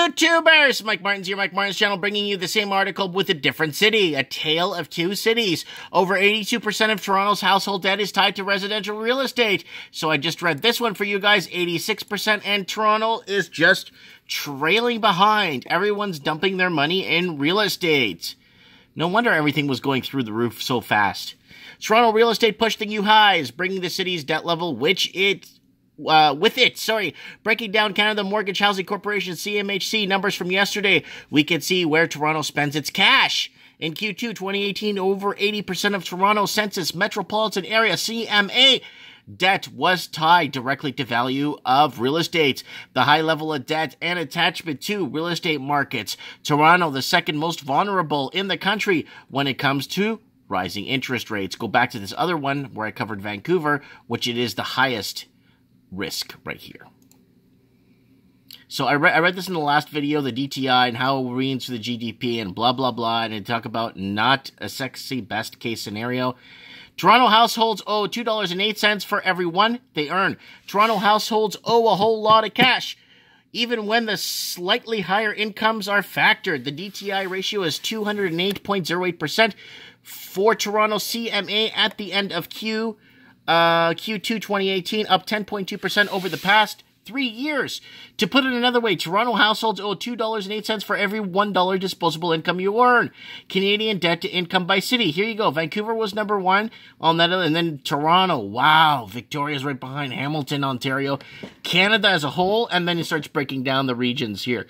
YouTubers! Mike Martin's here, Mike Martin's channel, bringing you the same article with a different city. A tale of two cities. Over 82% of Toronto's household debt is tied to residential real estate. So I just read this one for you guys, 86%, and Toronto is just trailing behind. Everyone's dumping their money in real estate. No wonder everything was going through the roof so fast. Toronto real estate pushed the new highs, bringing the city's debt level, breaking down Canada Mortgage Housing Corporation CMHC numbers from yesterday, we can see where Toronto spends its cash. In Q2 2018, over 80% of Toronto Census Metropolitan Area CMA debt was tied directly to value of real estate. The high level of debt and attachment to real estate markets. Toronto, the second most vulnerable in the country when it comes to rising interest rates. Go back to this other one where I covered Vancouver, which it is the highest risk right here. So I read this in the last video, the DTI and how it reads to the GDP and blah, blah, blah, and it talk about not a sexy best case scenario. Toronto households owe $2.08 for every one they earn. Toronto households owe a whole lot of cash, even when the slightly higher incomes are factored. The DTI ratio is 208.08% for Toronto CMA at the end of Q2 2018, up 10.2% over the past 3 years. To put it another way, Toronto households owe $2.08 for every $1 disposable income you earn. Canadian debt to income by city. Here you go. Vancouver was number one on that, and then Toronto. Wow. Victoria's right behind Hamilton, Ontario. Canada as a whole, and then it starts breaking down the regions here.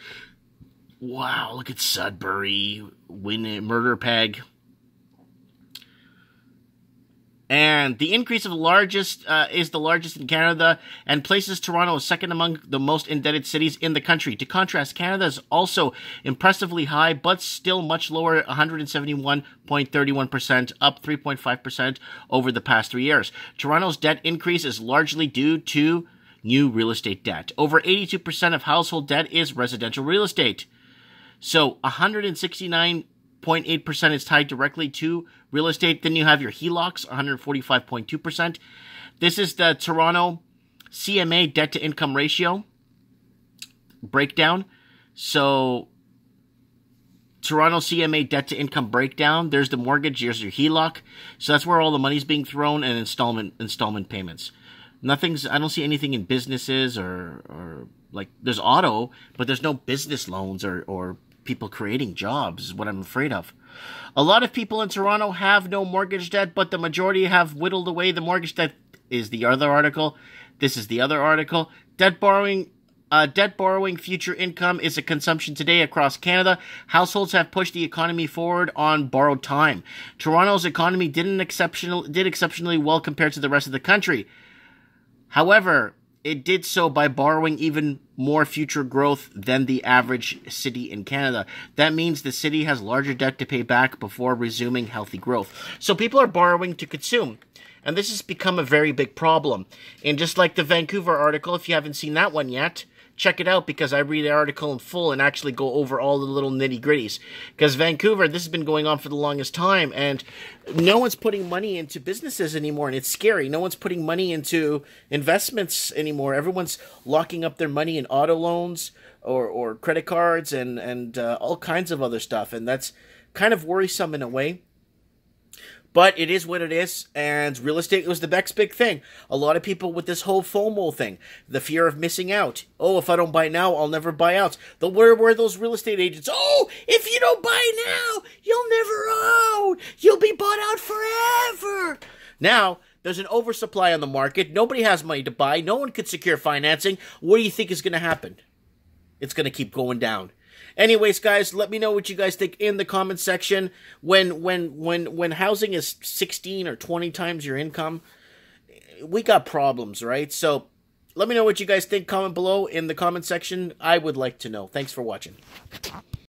Wow. Look at Sudbury, Murderpeg. And the increase of the largest is the largest in Canada and places Toronto second among the most indebted cities in the country. To contrast, Canada is also impressively high, but still much lower, 171.31%, up 3.5% over the past 3 years. Toronto's debt increase is largely due to new real estate debt. Over 82% of household debt is residential real estate. So 169.8% is tied directly to real estate. Then you have your HELOCs, 145.2%. This is the Toronto CMA debt to income ratio breakdown. So Toronto CMA debt to income breakdown. There's the mortgage. Here's your HELOC. So that's where all the money's being thrown, and installment payments. I don't see anything in businesses or like there's auto, but there's no business loans or people creating jobs is what I'm afraid of. A lot of people in Toronto have no mortgage debt, but the majority have whittled away the mortgage debt is the other article. This is the other article. Debt borrowing future income is a consumption today across Canada. Households have pushed the economy forward on borrowed time. Toronto's economy did exceptionally well compared to the rest of the country. However, it did so by borrowing even more future growth than the average city in Canada. That means the city has larger debt to pay back before resuming healthy growth. So people are borrowing to consume. And this has become a very big problem. And just like the Vancouver article, if you haven't seen that one yet, check it out because I read the article in full and actually go over all the little nitty-gritties. Because Vancouver, this has been going on for the longest time, and no one's putting money into businesses anymore, and it's scary. No one's putting money into investments anymore. Everyone's locking up their money in auto loans or credit cards and all kinds of other stuff, and that's kind of worrisome in a way. But it is what it is, and real estate was the next big thing. A lot of people with this whole FOMO thing, the fear of missing out. Oh, if I don't buy now, I'll never buy out. Where were those real estate agents? Oh, if you don't buy now, you'll never own. You'll be bought out forever. Now, there's an oversupply on the market. Nobody has money to buy. No one could secure financing. What do you think is going to happen? It's going to keep going down. Anyways, guys, let me know what you guys think in the comment section. When housing is 16 or 20 times your income, we got problems, right? So let me know what you guys think. Comment below in the comment section. I would like to know. Thanks for watching.